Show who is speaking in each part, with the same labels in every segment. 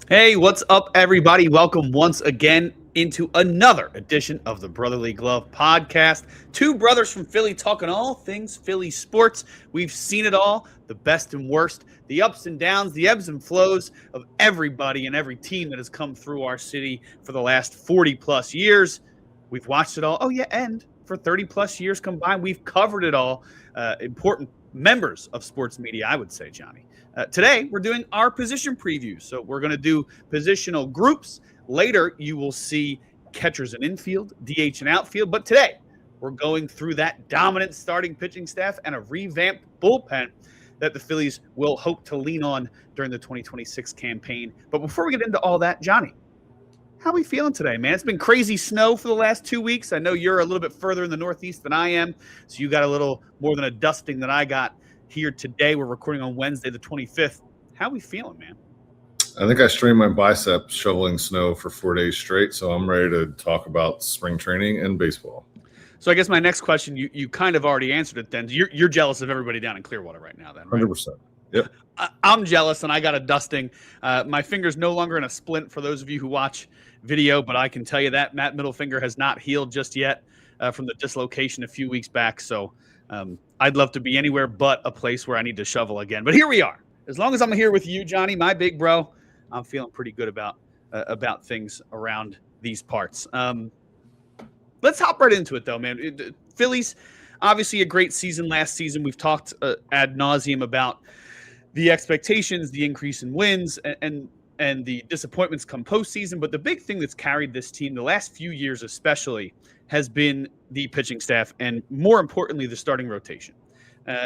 Speaker 1: Hey, what's up, everybody? Welcome once again into another edition of the Brotherly Glove podcast. Two brothers from Philly talking all things Philly sports. We've seen it all, the best and worst, the ups and downs, the ebbs and flows of everybody and every team that has come through our city for the last 40 plus years. We've watched it all. Oh, yeah, and for 30 plus years combined, we've covered it all. Important members of sports media, I would say, Johnny. Today, we're doing our position previews. So we're going to do positional groups. Later, you will see catchers and infield, DH and outfield. But today, we're going through that dominant starting pitching staff and a revamped bullpen that the Phillies will hope to lean on during the 2026 campaign. But before we get into all that, Johnny, how are we feeling today, man? It's been crazy snow for the last 2 weeks. I know you're a little bit further in the Northeast than I am, so you got a little more than a dusting than I got here today. We're recording on Wednesday, the 25th. How are we feeling, man?
Speaker 2: I think I strained my bicep shoveling snow for 4 days straight, so I'm ready to talk about spring training and baseball.
Speaker 1: So I guess my next question, you kind of already answered it then. You're jealous of everybody down in Clearwater right now then, right?
Speaker 2: 100%. Yep.
Speaker 1: I'm jealous, and I got a dusting. My finger's no longer in a splint for those of you who watch video, but I can tell you that Matt middle finger has not healed just yet from the dislocation a few weeks back. So I'd love to be anywhere but a place where I need to shovel again. But here we are. As long as I'm here with you, Johnny, my big bro, I'm feeling pretty good about things around these parts. Let's hop right into it, though, man. Phillies, obviously a great season last season. We've talked ad nauseum about the expectations, the increase in wins, and the disappointments come postseason. But the big thing that's carried this team the last few years especially has been the pitching staff and, more importantly, the starting rotation.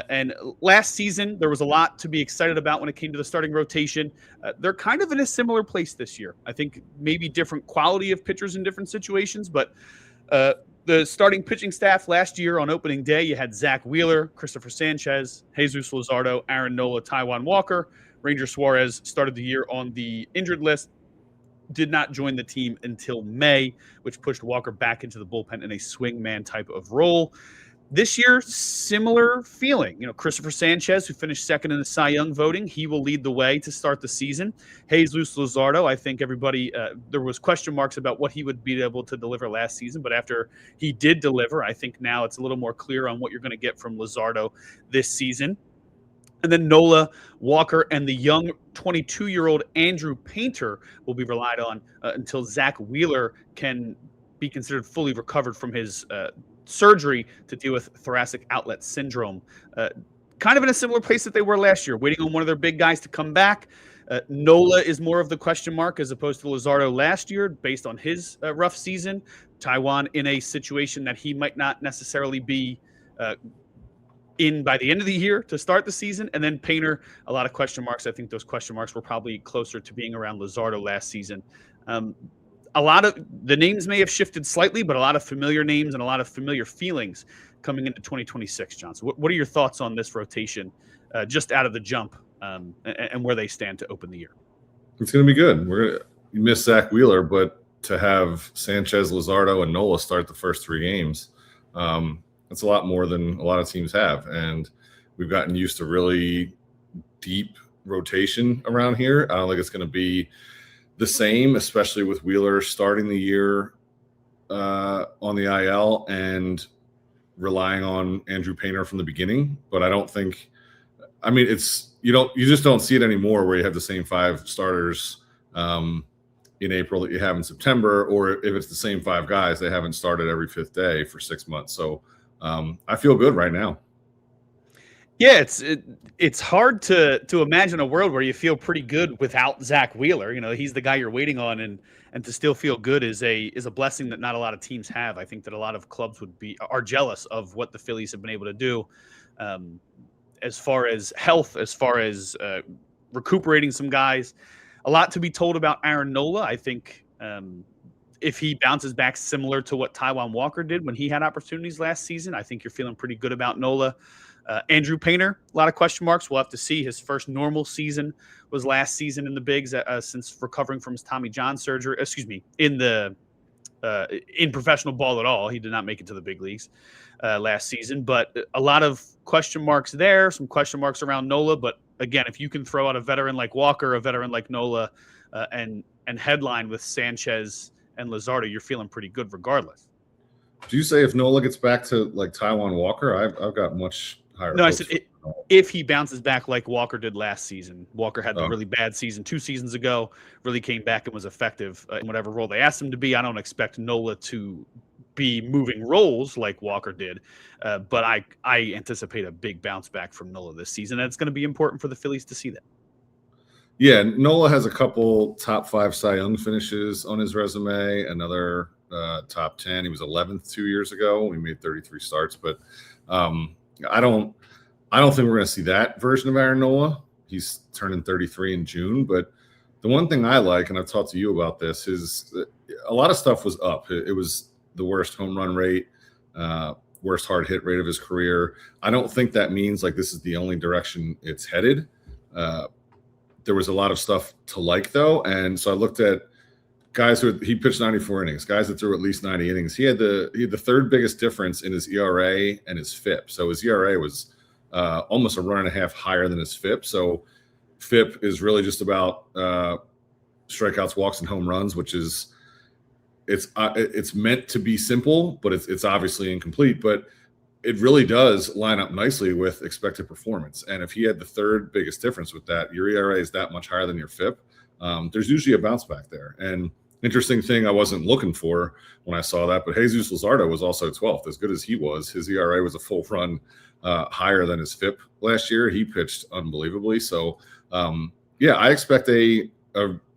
Speaker 1: And last season, there was a lot to be excited about when it came to the starting rotation. They're kind of in a similar place this year. I think maybe different quality of pitchers in different situations, but the starting pitching staff last year on opening day, you had Zach Wheeler, Christopher Sanchez, Jesus Luzardo, Aaron Nola, Taijuan Walker. Ranger Suarez started the year on the injured list, did not join the team until May, which pushed Walker back into the bullpen in a swingman type of role. This year, similar feeling. Christopher Sanchez, who finished second in the Cy Young voting, he will lead the way to start the season. Jesus Luzardo, I think everybody, there was question marks about what he would be able to deliver last season, but after he did deliver, I think now it's a little more clear on what you're going to get from Luzardo this season. And then Nola, Walker, and the young 22-year-old Andrew Painter will be relied on until Zach Wheeler can be considered fully recovered from his surgery to deal with thoracic outlet syndrome. Kind of in a similar place that they were last year, waiting on one of their big guys to come back. Nola is more of the question mark as opposed to Luzardo last year based on his rough season. Taijuan in a situation that he might not necessarily be in by the end of the year to start the season. And then Painter, a lot of question marks. I think those question marks were probably closer to being around Luzardo last season. A lot of the names may have shifted slightly, but a lot of familiar names and a lot of familiar feelings coming into 2026, Johnson. What are your thoughts on this rotation just out of the jump and where they stand to open the year?
Speaker 2: It's going to be good. You miss Zach Wheeler, but to have Sanchez, Luzardo, and Nola start the first 3 games, that's a lot more than a lot of teams have. And we've gotten used to really deep rotation around here. I don't think it's going to be the same, especially with Wheeler starting the year on the IL and relying on Andrew Painter from the beginning. But I don't think, you just don't see it anymore where you have the same 5 starters in April that you have in September, or if it's the same 5 guys, they haven't started every 5th day for 6 months. So I feel good right now.
Speaker 1: Yeah, it's hard to imagine a world where you feel pretty good without Zach Wheeler. He's the guy you're waiting on, and to still feel good is a blessing that not a lot of teams have. I think that a lot of clubs are jealous of what the Phillies have been able to do as far as health, as far as recuperating some guys. A lot to be told about Aaron Nola. I think if he bounces back similar to what Taijuan Walker did when he had opportunities last season, I think you're feeling pretty good about Nola. Andrew Painter, a lot of question marks. We'll have to see. His first normal season was last season in the bigs since recovering from his Tommy John surgery. In professional ball at all. He did not make it to the big leagues last season. But a lot of question marks there, some question marks around Nola. But again, if you can throw out a veteran like Walker, a veteran like Nola, and headline with Sanchez and Luzardo, you're feeling pretty good regardless.
Speaker 2: Do you say if Nola gets back to like Taijuan Walker? I've got much higher.
Speaker 1: No, I said if he bounces back like Walker did last season. Walker had the really bad season 2 seasons ago, really came back and was effective in whatever role they asked him to be. I don't expect Nola to be moving roles like Walker did, but I anticipate a big bounce back from Nola this season, and it's going to be important for the Phillies to see that.
Speaker 2: Yeah, Nola has a couple top 5 Cy Young finishes on his resume, another top 10. He was 11th 2 years ago. He made 33 starts, but I don't think we're going to see that version of Aaron Nola. He's turning 33 in June, but the one thing I like, and I've talked to you about this, is a lot of stuff was up. It was the worst home run rate, worst hard hit rate of his career. I don't think that means like this is the only direction it's headed. There was a lot of stuff to like, though. And so I looked at guys he pitched 94 innings, guys that threw at least 90 innings. He had the third biggest difference in his ERA and his FIP. So his ERA was almost a run and a half higher than his FIP. So FIP is really just about strikeouts, walks, and home runs, which is it's meant to be simple, but it's obviously incomplete. But it really does line up nicely with expected performance. And if he had the third biggest difference with that, your ERA is that much higher than your FIP, there's usually a bounce back there. And interesting thing I wasn't looking for when I saw that, but Jesus Luzardo was also 12th. As good as he was, his ERA was a full run higher than his FIP last year. He pitched unbelievably. So, yeah, I expect a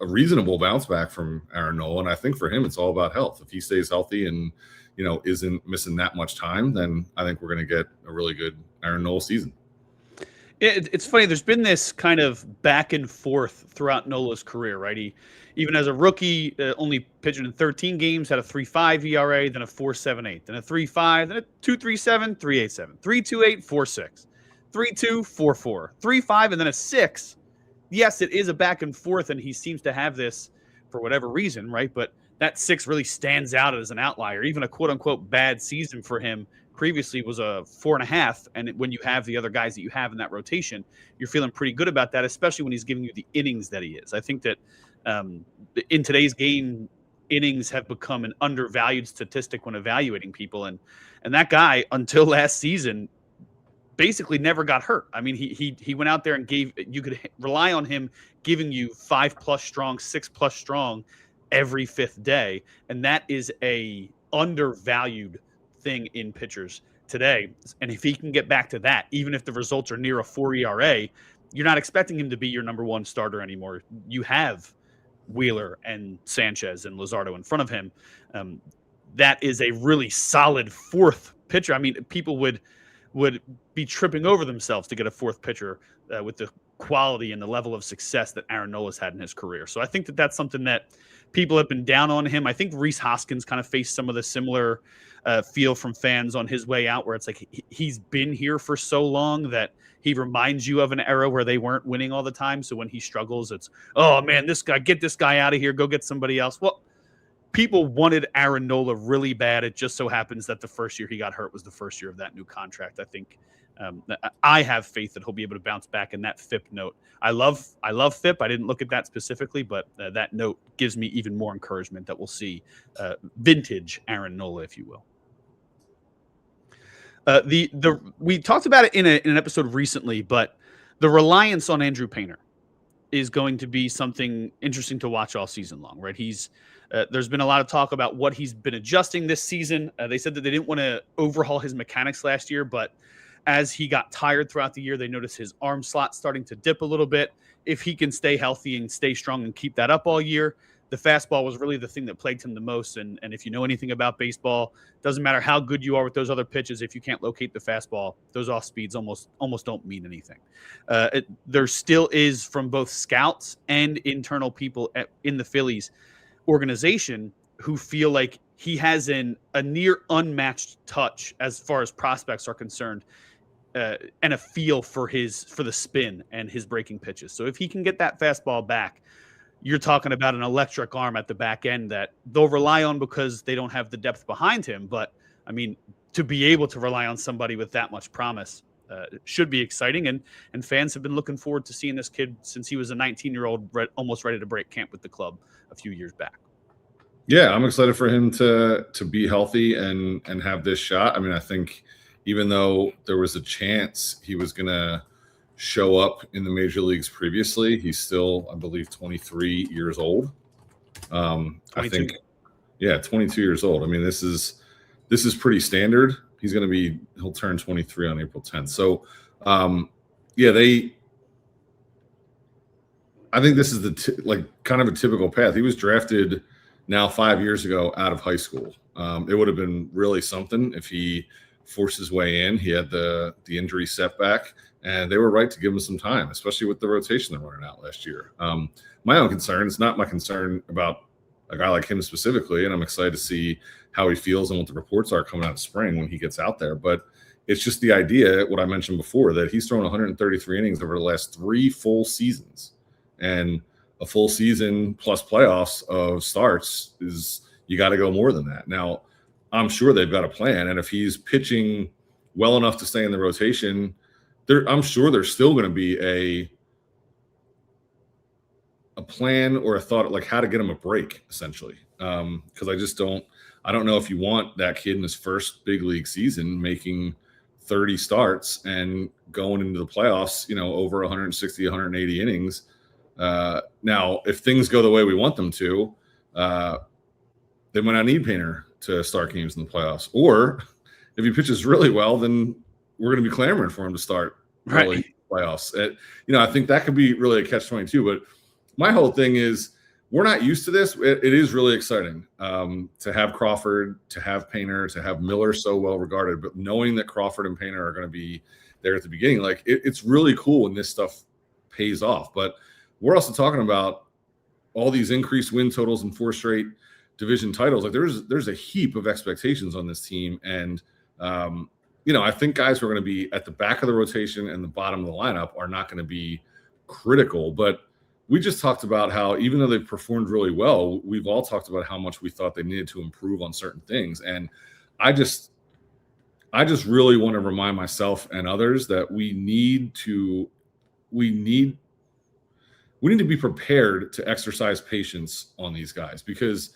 Speaker 2: reasonable bounce back from Aaron Nola. And I think for him, it's all about health. If he stays healthy and isn't missing that much time, then I think we're going to get a really good Aaron Nola season.
Speaker 1: It's funny. There's been this kind of back and forth throughout Nola's career, right? He, even as a rookie, only pitched in 13 games, had a 3.5 ERA, then a 4.78, then a 3.5, then a 2.37, 3.87, 3.28, 4.6, 3.2, 4.4, 3.5, and then a 6. Yes, it is a back and forth, and he seems to have this for whatever reason, right? But that 6 really stands out as an outlier. Even a quote-unquote bad season for him previously was a 4.5, and when you have the other guys that you have in that rotation, you're feeling pretty good about that, especially when he's giving you the innings that he is. I think that in today's game, innings have become an undervalued statistic when evaluating people, and that guy, until last season, basically never got hurt. I mean, he went out there and you could rely on him giving you 5+ strong, 6+ strong every 5th day, and that is a undervalued thing in pitchers today. And if he can get back to that, even if the results are near a 4 ERA, you're not expecting him to be your number 1 starter anymore. You have Wheeler and Sanchez and Luzardo in front of him. That is a really solid 4th pitcher. I mean, people would be tripping over themselves to get a 4th pitcher with the quality and the level of success that Aaron Nola's had in his career. So I think that that's something that people have been down on him. I think Rhys Hoskins kind of faced some of the similar feel from fans on his way out, where it's like he's been here for so long that he reminds you of an era where they weren't winning all the time. So when he struggles, it's, oh man, get this guy out of here, go get somebody else. Well, people wanted Aaron Nola really bad. It just so happens that the first year he got hurt was the first year of that new contract. I think I have faith that he'll be able to bounce back in that FIP note. I love FIP. I didn't look at that specifically, but that note gives me even more encouragement that we'll see vintage Aaron Nola, if you will. We talked about it in an episode recently, but the reliance on Andrew Painter is going to be something interesting to watch all season long, right? There's been a lot of talk about what he's been adjusting this season. They said that they didn't want to overhaul his mechanics last year, but as he got tired throughout the year, they noticed his arm slot starting to dip a little bit. If he can stay healthy and stay strong and keep that up all year, the fastball was really the thing that plagued him the most. And if you know anything about baseball, doesn't matter how good you are with those other pitches, if you can't locate the fastball, those off speeds almost don't mean anything. There still is, from both scouts and internal people in the Phillies organization, who feel like he has a near unmatched touch as far as prospects are concerned, and a feel for the spin and his breaking pitches. So if he can get that fastball back, you're talking about an electric arm at the back end that they'll rely on because they don't have the depth behind him. But I mean, to be able to rely on somebody with that much promise should be exciting. And fans have been looking forward to seeing this kid since he was a 19-year-old, almost ready to break camp with the club a few years back.
Speaker 2: Yeah, I'm excited for him to be healthy and have this shot. I mean, I think even though there was a chance he was going to show up in the major leagues previously, he's still, I believe, 23 years old. I think, yeah, 22 years old. I mean, this is pretty standard. He'll turn 23 on April 10th. So, yeah, I think this is kind of a typical path. He was drafted now 5 years ago out of high school. It would have been really something if he forced his way in. He had the injury setback, and they were right to give him some time, especially with the rotation they're running out last year. My own concern, it's not my concern about a guy like him specifically, and I'm excited to see how he feels and what the reports are coming out of spring when he gets out there. But it's just the idea, what I mentioned before, that he's thrown 133 innings over the last 3 full seasons. And a full season plus playoffs of starts you got to go more than that. Now, I'm sure they've got a plan. And if he's pitching well enough to stay in the rotation, I'm sure there's still going to be a plan or a thought like how to get him a break, essentially. Because I don't know if you want that kid in his first big league season making 30 starts and going into the playoffs, over 160, 180 innings. Now, if things go the way we want them to, they might not need Paitner to start games in the playoffs. Or if he pitches really well, then we're going to be clamoring for him to start early playoffs. I think that could be really a catch-22. But my whole thing is we're not used to this. It is really exciting to have Crawford, to have Paitner, to have Miller so well regarded. But knowing that Crawford and Paitner are going to be there at the beginning, it's really cool when this stuff pays off. But we're also talking about all these increased win totals and 4 straight division titles. There's a heap of expectations on this team. And, I think guys who are going to be at the back of the rotation and the bottom of the lineup are not going to be critical. But we just talked about how even though they've performed really well, we've all talked about how much we thought they needed to improve on certain things. And I just really want to remind myself and others that we need to be prepared to exercise patience on these guys because,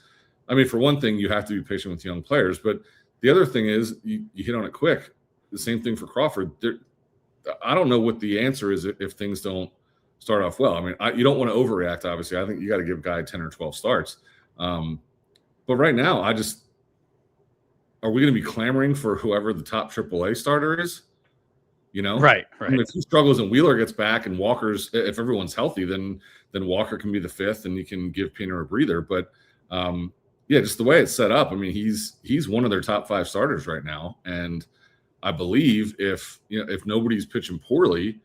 Speaker 2: for one thing, you have to be patient with young players. But the other thing is you hit on it quick. The same thing for Crawford. I don't know what the answer is if things don't start off well. You don't want to overreact, obviously. I think you got to give a guy 10 or 12 starts. But right now, are we going to be clamoring for whoever the top AAA starter is?
Speaker 1: Right.
Speaker 2: If he struggles and Wheeler gets back and if everyone's healthy, then Walker can be the 5th and you can give Paitner a breather. But just the way it's set up, he's one of their top 5 starters right now. And I believe if nobody's pitching poorly,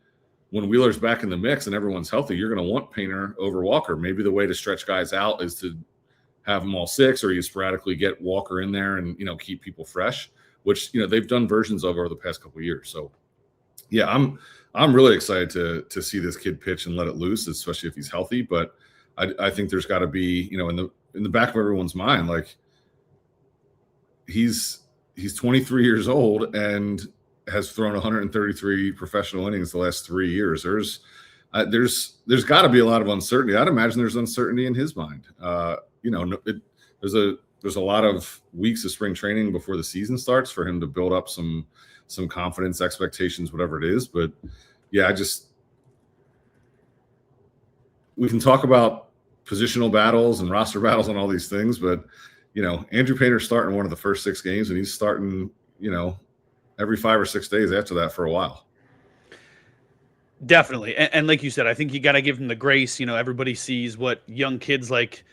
Speaker 2: when Wheeler's back in the mix and everyone's healthy, you're going to want Paitner over Walker. Maybe the way to stretch guys out is to have them all 6, or you sporadically get Walker in there and keep people fresh, which they've done versions of over the past couple of years. So. Yeah, I'm really excited to see this kid pitch and let it loose, especially if he's healthy. But I think there's got to be, in the back of everyone's mind, he's 23 years old and has thrown 133 professional innings the last 3 years. There's got to be a lot of uncertainty. I'd imagine there's uncertainty in his mind. There's a lot of weeks of spring training before the season starts for him to build up some confidence, expectations, whatever it is. But yeah, we can talk about positional battles and roster battles and all these things, but Andrew Painter's starting one of the first 6 games, and he's starting, every 5 or 6 days after that for a while.
Speaker 1: Definitely. And like you said, I think you got to give him the grace. Everybody sees what young kids like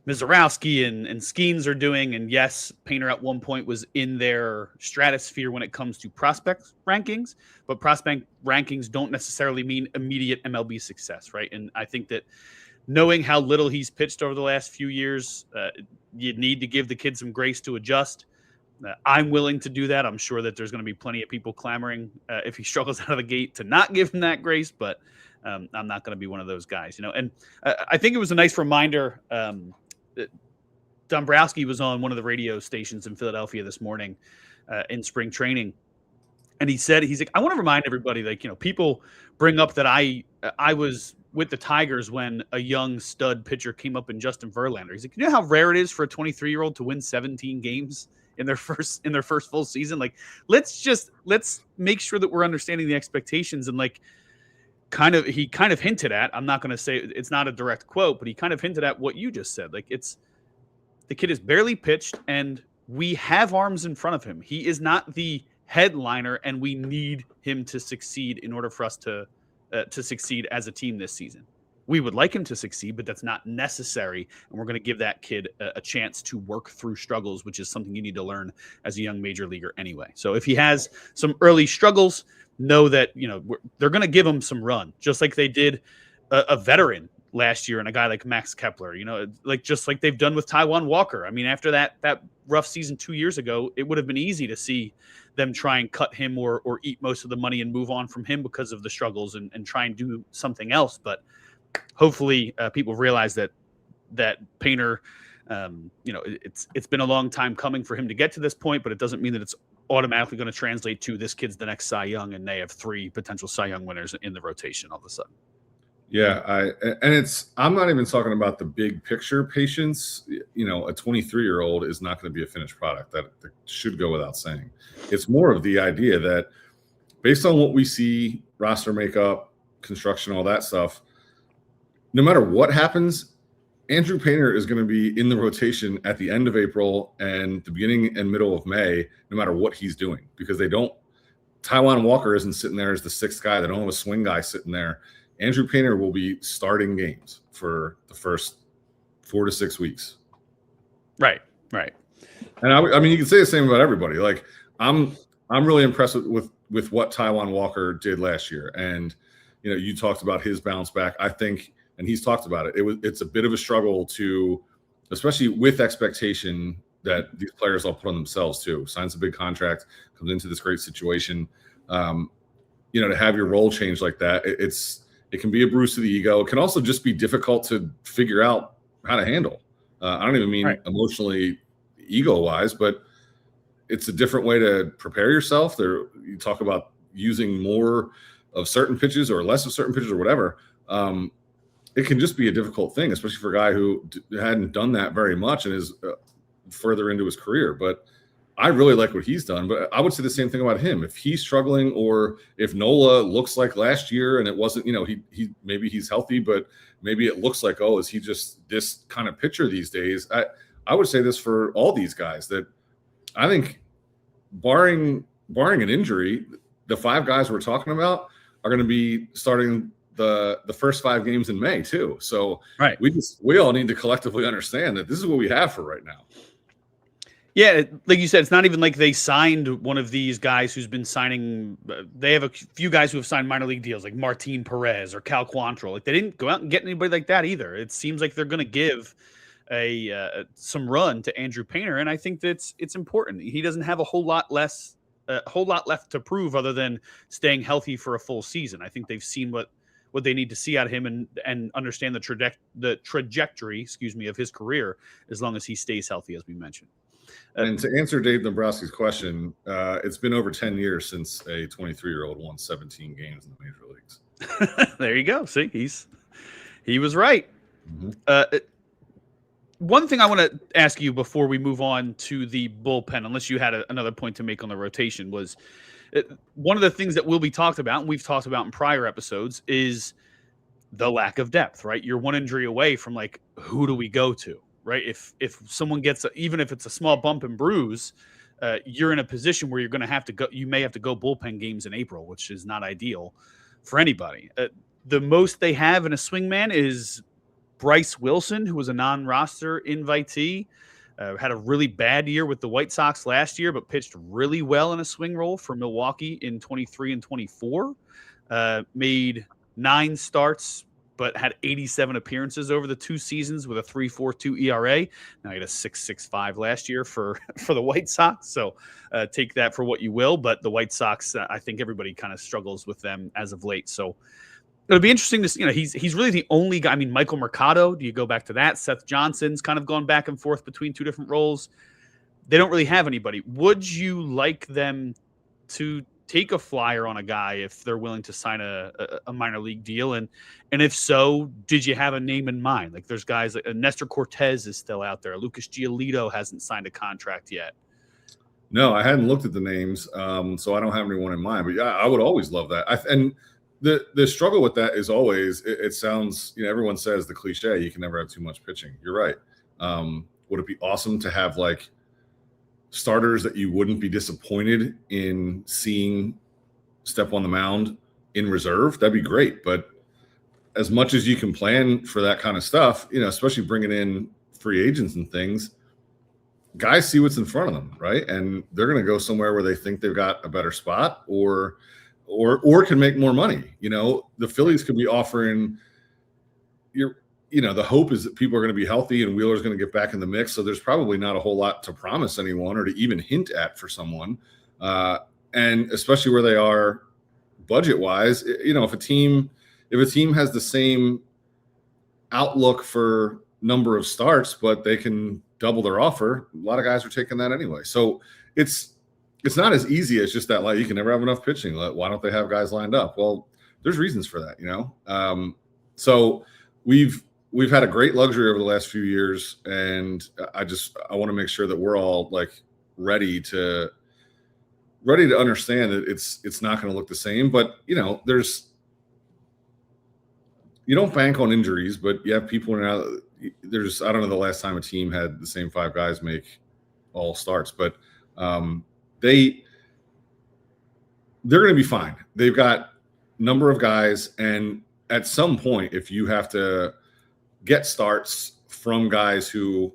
Speaker 1: Mizorowski and Skeens are doing. And yes, Painter at one point was in their stratosphere when it comes to prospect rankings, but prospect rankings don't necessarily mean immediate MLB success, right? And I think that knowing how little he's pitched over the last few years, you need to give the kid some grace to adjust. I'm willing to do that. I'm sure that there's going to be plenty of people clamoring if he struggles out of the gate to not give him that grace, but I'm not going to be one of those guys, And I think it was a nice reminder. Dombrowski was on one of the radio stations in Philadelphia this morning in spring training, And he's like, I want to remind everybody, like, people bring up that I was with the Tigers when a young stud pitcher came up in Justin Verlander. He's like, you know how rare it is for a 23-year-old to win 17 games in their first full season? Like, let's make sure that we're understanding the expectations. And like, he kind of hinted at, I'm not going to say it's not a direct quote, but he kind of hinted at what you just said. Like, the kid has barely pitched and we have arms in front of him. He is not the headliner, and we need him to succeed in order for us to succeed as a team this season. We would like him to succeed, but that's not necessary, and we're going to give that kid a chance to work through struggles, which is something you need to learn as a young major leaguer anyway. So if he has some early struggles, know that they're going to give him some run, just like they did a veteran last year and a guy like Max Kepler, just like they've done with Taijuan Walker. I mean, after that rough season 2 years ago, it would have been easy to see them try and cut him or eat most of the money and move on from him because of the struggles and try and do something else. But hopefully people realize that Painter, it's been a long time coming for him to get to this point, but it doesn't mean that it's automatically going to translate to this kid's the next Cy Young and they have 3 potential Cy Young winners in the rotation all of a sudden.
Speaker 2: Yeah, I'm not even talking about the big picture patience. A 23-year-old is not going to be a finished product. That should go without saying. It's more of the idea that based on what we see, roster makeup, construction, all that stuff, no matter what happens, Andrew Painter is going to be in the rotation at the end of April and the beginning and middle of May, no matter what he's doing, because Taijuan Walker isn't sitting there as the 6th guy. They don't have a swing guy sitting there. Andrew Painter will be starting games for the first 4 to 6 weeks.
Speaker 1: Right.
Speaker 2: And I mean, you can say the same about everybody. Like, I'm really impressed with what Taijuan Walker did last year. And, you talked about his bounce back. I think, and he's talked about it, it's a bit of a struggle to, especially with expectation that these players all put on themselves too. Signs a big contract, comes into this great situation. To have your role change like that, it can be a bruise to the ego. It can also just be difficult to figure out how to handle. I don't even mean emotionally, ego-wise, but it's a different way to prepare yourself. You talk about using more of certain pitches or less of certain pitches or whatever. It can just be a difficult thing, especially for a guy who hadn't done that very much and is further into his career. But I really like what he's done, but I would say the same thing about him. If he's struggling, or if Nola looks like last year and it wasn't, he maybe he's healthy, but maybe it looks like, is he just this kind of pitcher these days? I would say this for all these guys, that I think barring an injury, the 5 guys we're talking about are going to be starting the first 5 games in May too. So we all need to collectively understand that this is what we have for right now.
Speaker 1: Yeah, like you said, it's not even like they signed one of these guys who's been signing. They have a few guys who have signed minor league deals, like Martin Perez or Cal Quantrill. Like, they didn't go out and get anybody like that either. It seems like they're going to give some run to Andrew Painter, and I think that's it's important. He doesn't have a whole lot left to prove other than staying healthy for a full season. I think they've seen what they need to see out of him and understand the trajectory, of his career, as long as he stays healthy, as we mentioned.
Speaker 2: And to answer Dave Dombrowski's question, it's been over 10 years since a 23-year-old won 17 games in the major leagues.
Speaker 1: There you go. See, he was right. Mm-hmm. One thing I want to ask you before we move on to the bullpen, unless you had another point to make on the rotation, was one of the things that will be talked about, and we've talked about in prior episodes, is the lack of depth, right? You're one injury away from, like, who do we go to? Right. If someone gets, even if it's a small bump and bruise, you're in a position where you're going to have to go. You may have to go bullpen games in April, which is not ideal for anybody. The most they have in a swingman is Bryce Wilson, who was a non-roster invitee, had a really bad year with the White Sox last year, but pitched really well in a swing role for Milwaukee in 23 and 24. Made 9 starts, but had 87 appearances over the 2 seasons with a 3.42 ERA. Now he had a 6.65 last year for the White Sox. So take that for what you will. But the White Sox, I think everybody kind of struggles with them as of late. So it'll be interesting to see. He's really the only guy. I mean, Michael Mercado, do you go back to that? Seth Johnson's kind of gone back and forth between 2 different roles. They don't really have anybody. Would you like them to take a flyer on a guy if they're willing to sign a minor league deal? And if so, did you have a name in mind? Like there's guys like Nestor Cortez is still out there. Lucas Giolito hasn't signed a contract yet.
Speaker 2: No, I hadn't looked at the names, so I don't have anyone in mind. But yeah, I would always love that. And the struggle with that is always it sounds, everyone says the cliche, you can never have too much pitching. You're right. Would it be awesome to have like starters that you wouldn't be disappointed in seeing step on the mound in reserve? That'd be great. But as much as you can plan for that kind of stuff, especially bringing in free agents and things, guys see what's in front of them, right? And they're going to go somewhere where they think they've got a better spot or can make more money. The Phillies could be offering the hope is that people are going to be healthy and Wheeler's going to get back in the mix. So there's probably not a whole lot to promise anyone or to even hint at for someone. And especially where they are budget wise, if a team has the same outlook for number of starts, but they can double their offer, a lot of guys are taking that anyway. So it's not as easy as just that, like, you can never have enough pitching. Why don't they have guys lined up? Well, there's reasons for that, So we've had a great luxury over the last few years, and I want to make sure that we're all like ready to understand that it's not going to look the same. But you don't bank on injuries, but you have people now. I don't know the last time a team had the same 5 guys make all starts, but they're going to be fine. They've got number of guys, and at some point, if you have to get starts from guys who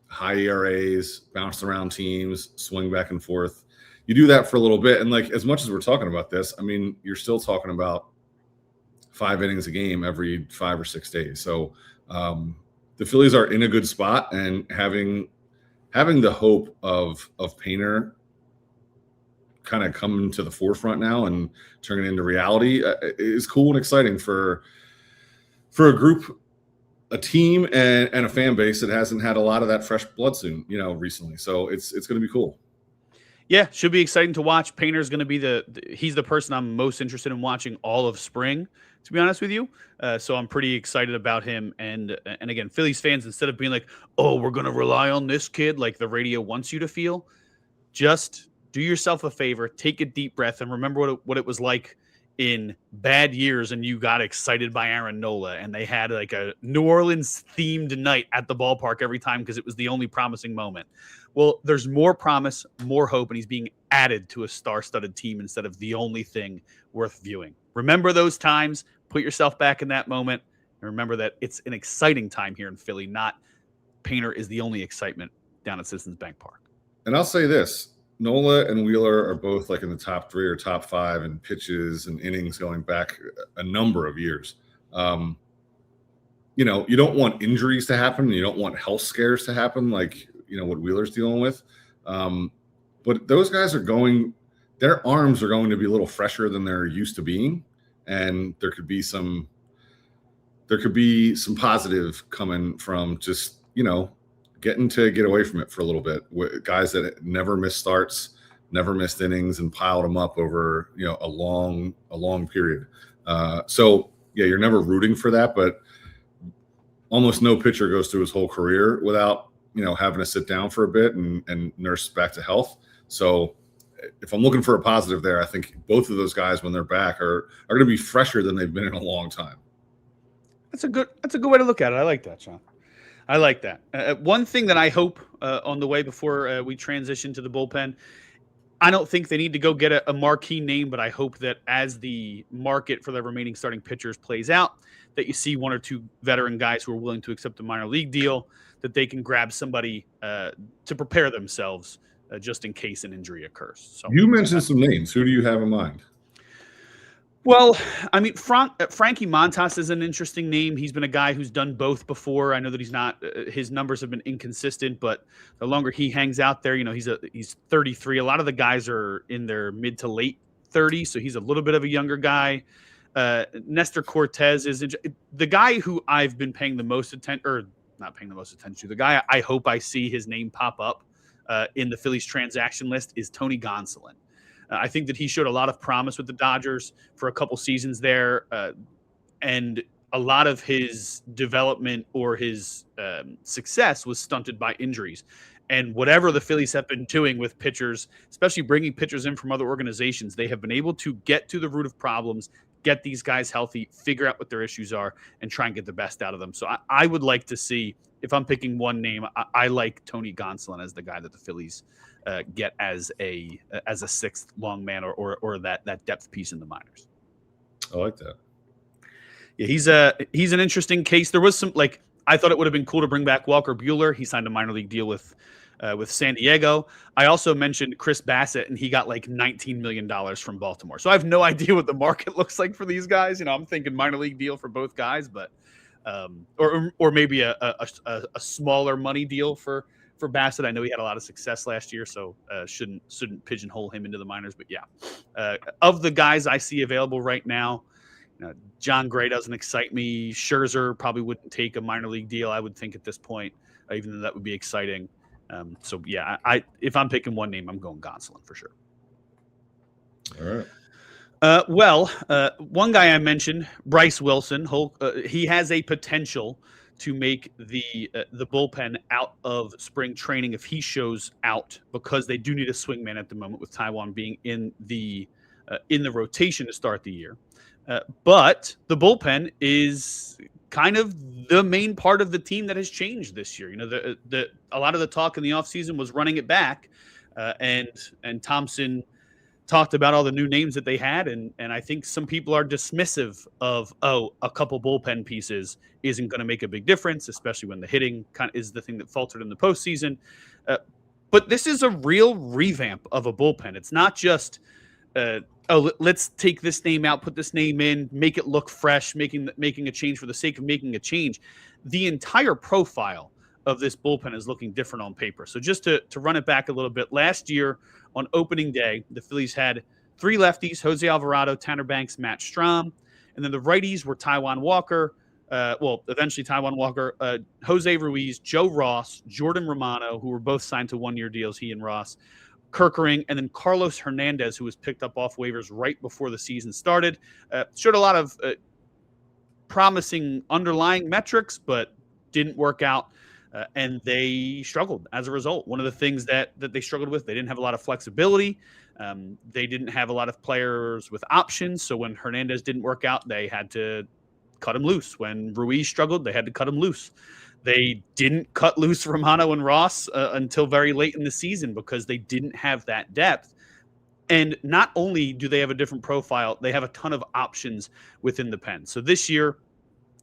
Speaker 2: high ERAs, bounce around teams, swing back and forth, you do that for a little bit. And like, as much as we're talking about this, I mean, you're still talking about 5 innings a game every 5 or 6 days. So the Phillies are in a good spot, and having the hope of Paitner kind of coming to the forefront now and turning it into reality is cool and exciting for a group, a team, and a fan base that hasn't had a lot of that fresh blood soon, recently. So it's going to be cool.
Speaker 1: Yeah, should be exciting to watch. Painter's going to be he's the person I'm most interested in watching all of spring, to be honest with you. So I'm pretty excited about him. And again, Phillies fans, instead of being like, oh, we're going to rely on this kid like the radio wants you to feel, just do yourself a favor, take a deep breath, and remember what it was like in bad years and you got excited by Aaron Nola and they had like a New Orleans themed night at the ballpark every time because it was the only promising moment. Well, there's more promise, more hope, and he's being added to a star-studded team instead of the only thing worth viewing. Remember those times, put yourself back in that moment, and remember that it's an exciting time here in Philly, not Painter is the only excitement down at Citizens Bank Park.
Speaker 2: And I'll say this, Nola and Wheeler are both like in the top 3 or top 5 in pitches and innings going back a number of years. You don't want injuries to happen. You don't want health scares to happen like, what Wheeler's dealing with. But those guys their arms are going to be a little fresher than they're used to being. And there could be some positive coming from just, getting to get away from it for a little bit. Guys that never missed starts, never missed innings, and piled them up over a long period. So yeah, you're never rooting for that, but almost no pitcher goes through his whole career without having to sit down for a bit and nurse back to health. So if I'm looking for a positive there, I think both of those guys when they're back are going to be fresher than they've been in a long time.
Speaker 1: That's a good way to look at it. I like that, Jhoan. I like that. One thing that I hope on the way before we transition to the bullpen, I don't think they need to go get a marquee name, but I hope that as the market for the remaining starting pitchers plays out, that you see 1 or 2 veteran guys who are willing to accept a minor league deal, that they can grab somebody to prepare themselves just in case an injury occurs. So
Speaker 2: you mentioned some names. Who do you have in mind?
Speaker 1: Well, I mean, Frankie Montas is an interesting name. He's been a guy who's done both before. I know that he's not his numbers have been inconsistent, but the longer he hangs out there, he's 33. A lot of the guys are in their mid to late 30s, so he's a little bit of a younger guy. Nestor Cortez is the guy who I've been paying the most attention, or not paying the most attention to. The guy I hope I see his name pop up in the Phillies transaction list is Tony Gonsolin. I think that he showed a lot of promise with the Dodgers for a couple seasons there, and a lot of his development or his success was stunted by injuries. And whatever the Phillies have been doing with pitchers, especially bringing pitchers in from other organizations, they have been able to get to the root of problems, get these guys healthy, figure out what their issues are, and try and get the best out of them. So I would like to see, if I'm picking one name, I like Tony Gonsolin as the guy that the Phillies get as a sixth long man or that depth piece in the minors.
Speaker 2: I like that.
Speaker 1: Yeah, he's an interesting case. There was some, like, I thought it would have been cool to bring back Walker Buehler. He signed a minor league deal with San Diego. I also mentioned Chris Bassett, and he got like $19 million from Baltimore. So I have no idea what the market looks like for these guys. You know, I'm thinking minor league deal for both guys, but or maybe a smaller money deal for Bassett. I know he had a lot of success last year, so shouldn't pigeonhole him into the minors. But yeah, of the guys I see available right now, John Gray doesn't excite me. Scherzer probably wouldn't take a minor league deal, I would think, at this point, even though that would be exciting. So yeah, if I'm picking one name, I'm going Gonsolin for sure.
Speaker 2: All
Speaker 1: right. One guy I mentioned, Bryce Wilson. He has a potential to make the bullpen out of spring training if he shows out, because they do need a swingman at the moment with Taijuan being in the rotation to start the year. But the bullpen is kind of the main part of the team that has changed this year. You know, a lot of the talk in the offseason was running it back, and Thompson talked about all the new names that they had, and I think some people are dismissive of, a couple bullpen pieces isn't going to make a big difference, especially when the hitting kind of is the thing that faltered in the postseason. But this is a real revamp of a bullpen. It's not just let's take this name out, put this name in, make it look fresh, making a change for the sake of making a change. The entire profile of this bullpen is looking different on paper. So just to run it back a little bit, last year on opening day, the Phillies had three lefties: Jose Alvarado, Tanner Banks, Matt Strahm. And then the righties were Taijuan Walker, eventually Taijuan Walker, Jose Ruiz, Joe Ross, Jordan Romano, who were both signed to one-year deals, he and Ross, Kerkering, and then Carlos Hernandez, who was picked up off waivers right before the season started. Showed a lot of promising underlying metrics, but didn't work out, and they struggled as a result. One of the things that they struggled with, they didn't have a lot of flexibility. They didn't have a lot of players with options, so when Hernandez didn't work out, they had to cut him loose. When Ruiz struggled, they had to cut him loose. They didn't cut loose Romano and Ross until very late in the season because they didn't have that depth. And not only do they have a different profile, they have a ton of options within the pen. So this year,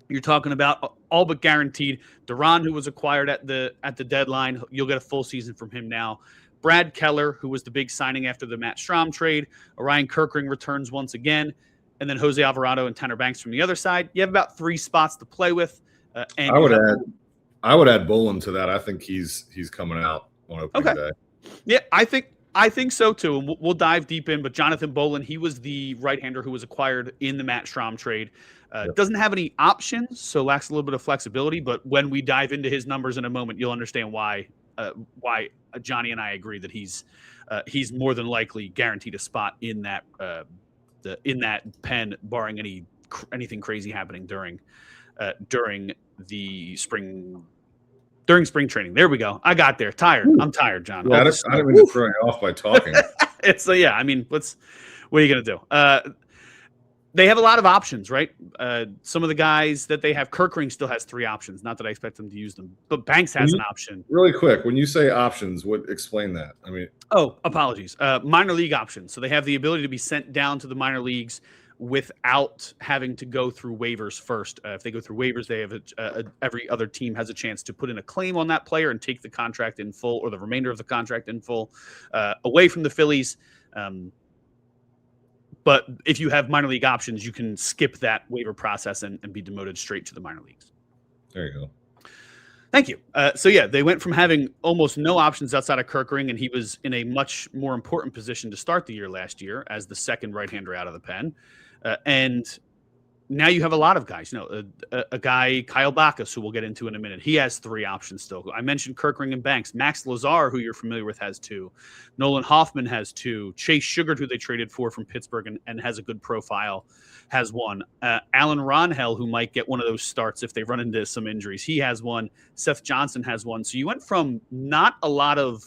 Speaker 1: you're talking about all but guaranteed Duran, who was acquired at the deadline. You'll get a full season from him now. Brad Keller, who was the big signing after the Matt Strahm trade. Orion Kerkering returns once again. And then Jose Alvarado and Tanner Banks from the other side. You have about three spots to play with. And
Speaker 2: I would add Bowlan to that. I think he's coming out on opening day.
Speaker 1: Yeah, I think so too. And we'll dive deep in. But Jonathan Bowlan, he was the right-hander who was acquired in the Matt Strahm trade. Doesn't have any options, so lacks a little bit of flexibility. But when we dive into his numbers in a moment, you'll understand why Johnny and I agree that he's more than likely guaranteed a spot in that pen, barring anything crazy happening during spring training. There we go. I got there. I'm tired, John.
Speaker 2: Yeah, I didn't mean to throw you off by talking.
Speaker 1: What are you going to do? They have a lot of options, right? Some of the guys that they have, Kerkering still has three options. Not that I expect them to use them, but Banks has an option.
Speaker 2: Really quick, when you say options, explain that? I mean,
Speaker 1: apologies. Minor league options. So they have the ability to be sent down to the minor leagues without having to go through waivers first. If they go through waivers, they have every other team has a chance to put in a claim on that player and take the contract in full, or the remainder of the contract in full, away from the Phillies. But if you have minor league options, you can skip that waiver process and be demoted straight to the minor leagues.
Speaker 2: There you go.
Speaker 1: Thank you. They went from having almost no options outside of Kerkering, and he was in a much more important position to start the year last year as the second right-hander out of the pen. And now you have a lot of guys. A guy, Kyle Backus, who we'll get into in a minute. He has 3 options still. I mentioned Kerkering and Banks. Max Lazar, who you're familiar with, has 2. Nolan Hoffman has 2. Chase Sugar, who they traded for from Pittsburgh and has a good profile, has 1. Alan Ronhell, who might get one of those starts if they run into some injuries, he has 1. Seth Johnson has 1. So you went from not a lot of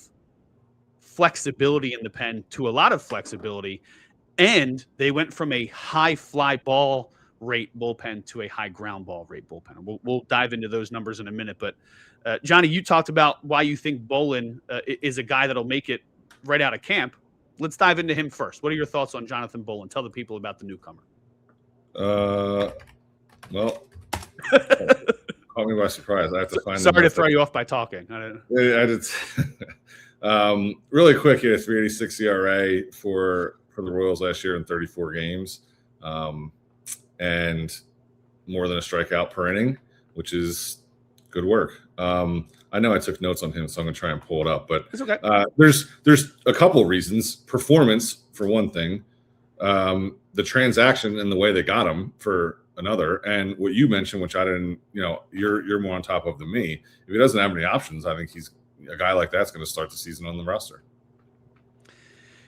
Speaker 1: flexibility in the pen to a lot of flexibility, and they went from a high fly ball rate bullpen to a high ground ball rate bullpen. We'll dive into those numbers in a minute. But Johnny, you talked about why you think Bowlan is a guy that'll make it right out of camp. Let's dive into him first. What are your thoughts on Jonathan Bowlan? Tell the people about the newcomer.
Speaker 2: Well, caught me by surprise. I have to find.
Speaker 1: Sorry to throw you off by talking.
Speaker 2: I did. Really quick, he had a 3.86 ERA for the Royals last year in 34 games. And more than a strikeout per inning, which is good work. I know I took notes on him, so I'm going to try and pull it up. But
Speaker 1: it's okay.
Speaker 2: There's a couple of reasons. Performance, for one thing. The transaction and the way they got him for another. And what you mentioned, which I didn't, you're more on top of than me. If he doesn't have any options, I think he's a guy like that's going to start the season on the roster.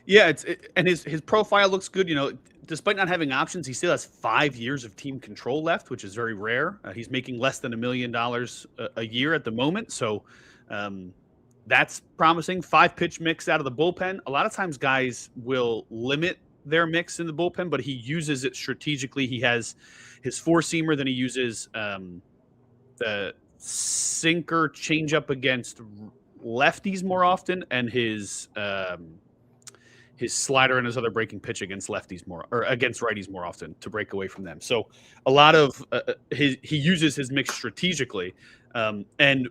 Speaker 1: Yeah, and his profile looks good. Despite not having options, he still has 5 years of team control left, which is very rare. He's making less than $1 million a year at the moment, so that's promising. 5-pitch mix out of the bullpen. A lot of times, guys will limit their mix in the bullpen, but he uses it strategically. He has his 4-seamer, then he uses the sinker changeup against lefties more often, and his slider and his other breaking pitch against lefties against righties more often to break away from them. So a lot of he uses his mix strategically. And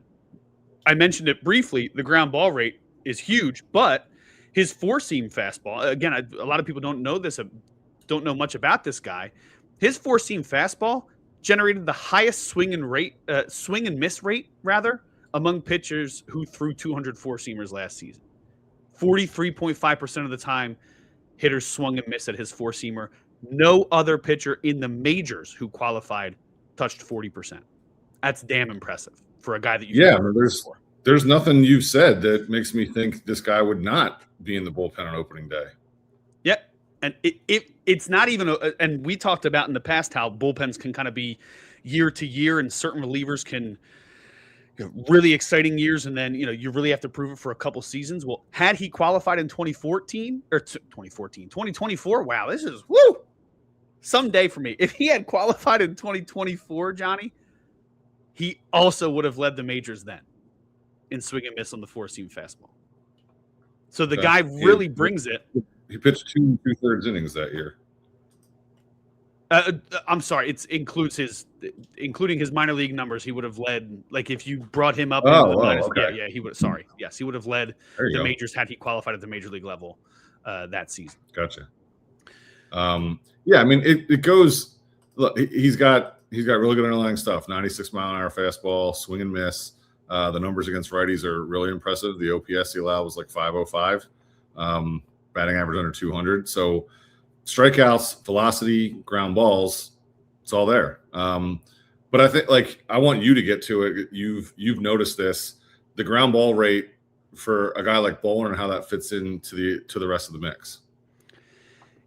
Speaker 1: I mentioned it briefly, the ground ball rate is huge, but his 4-seam fastball, again, a lot of people don't know much about this guy. His 4-seam fastball generated the highest swing and miss rate among pitchers who threw 200 4-seamers last season. 43.5% of the time, hitters swung and missed at his 4-seamer. No other pitcher in the majors who qualified touched 40%. That's damn impressive for a guy that
Speaker 2: there's nothing you've said that makes me think this guy would not be in the bullpen on opening day.
Speaker 1: Yeah, and it's not even and we talked about in the past how bullpens can kind of be year to year, and certain relievers can really exciting years, and then you really have to prove it for a couple seasons. Well, had he qualified in 2024, wow, this is someday for me. If he had qualified in 2024, Johnny, he also would have led the majors then in swing and miss on the 4-seam fastball. So the guy really brings it.
Speaker 2: He pitched 2 2/3 innings that year.
Speaker 1: I'm sorry. Including his minor league numbers. He would have led, like if you brought him up.
Speaker 2: Okay.
Speaker 1: Yeah. He would. Sorry. Yes, he would have led the majors had he qualified at the major league level that season.
Speaker 2: Gotcha. Yeah, I mean it goes. Look, he's got really good underlying stuff. 96-mile-an-hour fastball, swing and miss. The numbers against righties are really impressive. The OPS he allowed was like 505. Batting average under 200. So strikeouts, velocity, ground balls, it's all there. But I think I want you to get to it. You've noticed this, the ground ball rate for a guy like Bowlan and how that fits into the rest of the mix.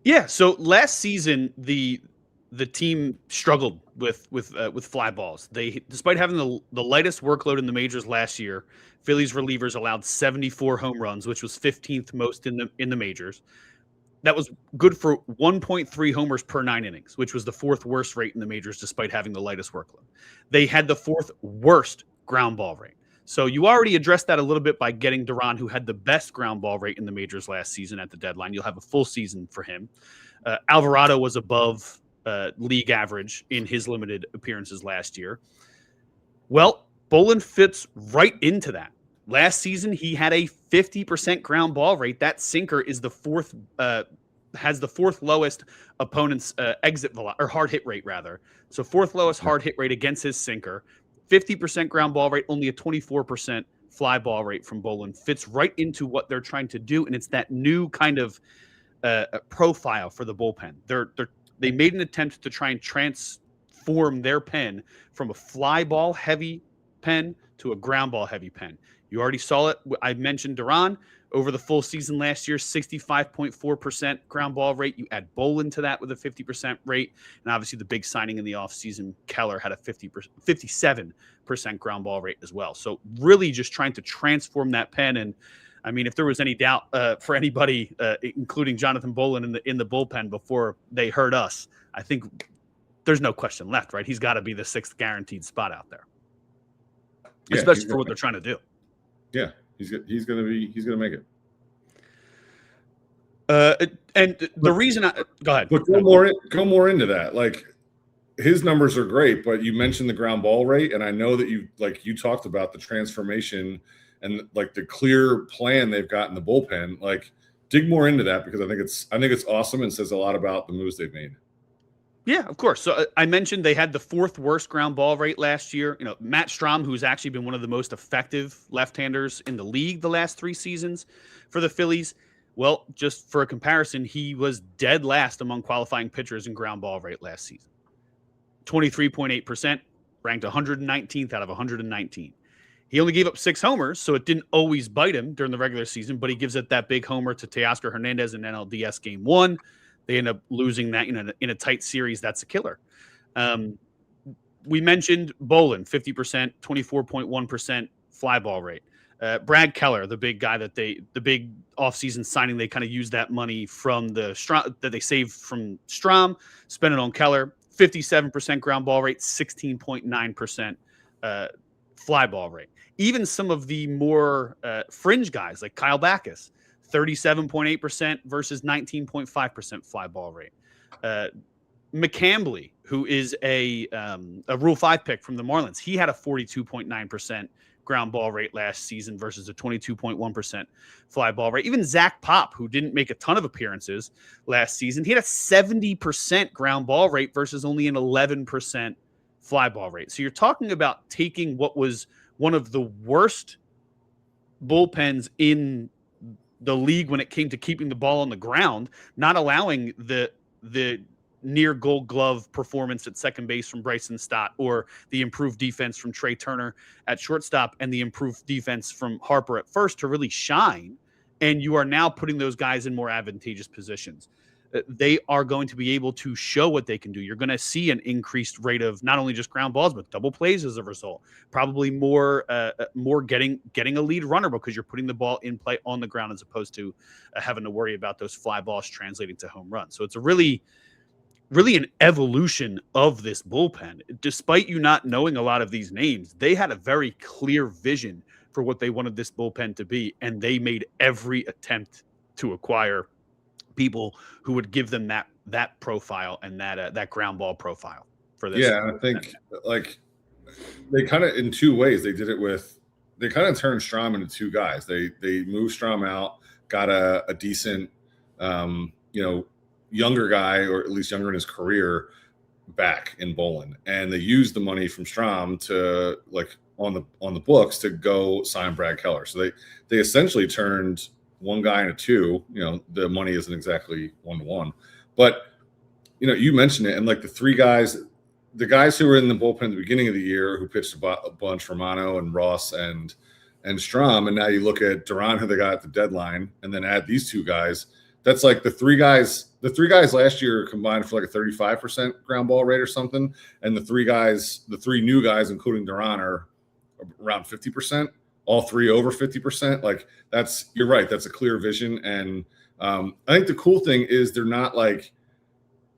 Speaker 1: Yeah. So last season, the team struggled with fly balls. They, despite having the lightest workload in the majors last year, Phillies relievers allowed 74 home runs, which was 15th most in the majors. That was good for 1.3 homers per 9 innings, which was the 4th worst rate in the majors, despite having the lightest workload. They had the 4th worst ground ball rate. So you already addressed that a little bit by getting Duran, who had the best ground ball rate in the majors last season at the deadline. You'll have a full season for him. Alvarado was above league average in his limited appearances last year. Well, Bowlan fits right into that. Last season, he had a 50% ground ball rate. That sinker is the 4th, has the 4th lowest opponent's exit velocity, or hard hit rate rather. So 4th lowest hard hit rate against his sinker. 50% ground ball rate, only a 24% fly ball rate from Bowlan. Fits right into what they're trying to do, and it's that new kind of profile for the bullpen. They made an attempt to try and transform their pen from a fly ball heavy pen to a ground ball heavy pen. You already saw it. I mentioned Duran over the full season last year, 65.4% ground ball rate. You add Bowlan to that with a 50% rate. And obviously the big signing in the offseason, Keller, had a 57% ground ball rate as well. So really just trying to transform that pen. And I mean, if there was any doubt for anybody, including Jonathan Bowlan in the bullpen before they heard us, I think there's no question left, right? He's got to be the 6th guaranteed spot out there, especially for what they're trying to do.
Speaker 2: Yeah, he's gonna make it.
Speaker 1: And the reason go ahead.
Speaker 2: But go more into that. Like, his numbers are great, but you mentioned the ground ball rate, and I know that you talked about the transformation and like the clear plan they've got in the bullpen. Like, dig more into that, because I think it's awesome and says a lot about the moves they've made.
Speaker 1: Yeah, of course. So I mentioned they had the 4th worst ground ball rate last year. You know, Matt Strahm, who's actually been one of the most effective left-handers in the league the last 3 seasons for the Phillies. Well, just for a comparison, he was dead last among qualifying pitchers in ground ball rate last season. 23.8%, ranked 119th out of 119. He only gave up 6 homers, so it didn't always bite him during the regular season, but he gives it that big homer to Teoscar Hernandez in NLDS Game 1. They end up losing that in a tight series. That's a killer. We mentioned Bowlan, 50%, 24.1% fly ball rate. Brad Keller, the big guy the big offseason signing, they kind of used that money from that they saved from Strahm, spent it on Keller. 57% ground ball rate, 16.9% fly ball rate. Even some of the more fringe guys like Kyle Backus, 37.8% versus 19.5% fly ball rate. McCambly, who is a Rule 5 pick from the Marlins, he had a 42.9% ground ball rate last season versus a 22.1% fly ball rate. Even Zach Pop, who didn't make a ton of appearances last season, he had a 70% ground ball rate versus only an 11% fly ball rate. So you're talking about taking what was one of the worst bullpens in the league when it came to keeping the ball on the ground, not allowing the near Gold Glove performance at second base from Bryson Stott, or the improved defense from Trey Turner at shortstop, and the improved defense from Harper at first to really shine. And you are now putting those guys in more advantageous positions. They are going to be able to show what they can do. You're going to see an increased rate of not only just ground balls, but double plays as a result. Probably more getting a lead runner, because you're putting the ball in play on the ground as opposed to having to worry about those fly balls translating to home runs. So it's a really an evolution of this bullpen. Despite you not knowing a lot of these names, they had a very clear vision for what they wanted this bullpen to be, and they made every attempt to acquire people who would give them that profile and that ground ball profile for this.
Speaker 2: Yeah, I think like they kind of, in 2 ways, they did it with, they kind of turned Strahm into 2 guys. They moved Strahm out, got a decent, younger guy, or at least younger in his career, back in Bowlan, and they used the money from Strahm to, like, on the books to go sign Brad Keller. So they essentially turned one guy into 2. The money isn't exactly 1-to-1, but you mentioned it, and like the guys who were in the bullpen at the beginning of the year, who pitched a bunch, Romano and Ross and Strahm, and now you look at Duran, who they got at the deadline, and then add these 2 guys. That's like the 3 guys. The 3 guys last year combined for like a 35% ground ball rate or something, and the 3 new guys, including Duran, are around 50%. All 3 over 50%. Like, you're right. That's a clear vision. And I think the cool thing is they're not like,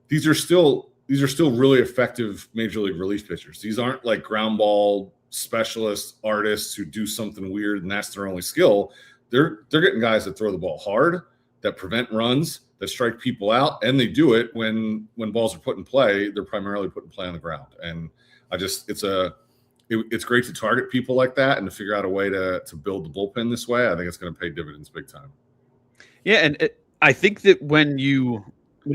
Speaker 2: these are still really effective major league relief pitchers. These aren't like ground ball specialist artists who do something weird and that's their only skill. They're getting guys that throw the ball hard, that prevent runs, that strike people out, and they do it when balls are put in play. They're primarily put in play on the ground. And it's great to target people like that and to figure out a way to build the bullpen this way. I think it's going to pay dividends big time. Yeah,
Speaker 1: and I think that when you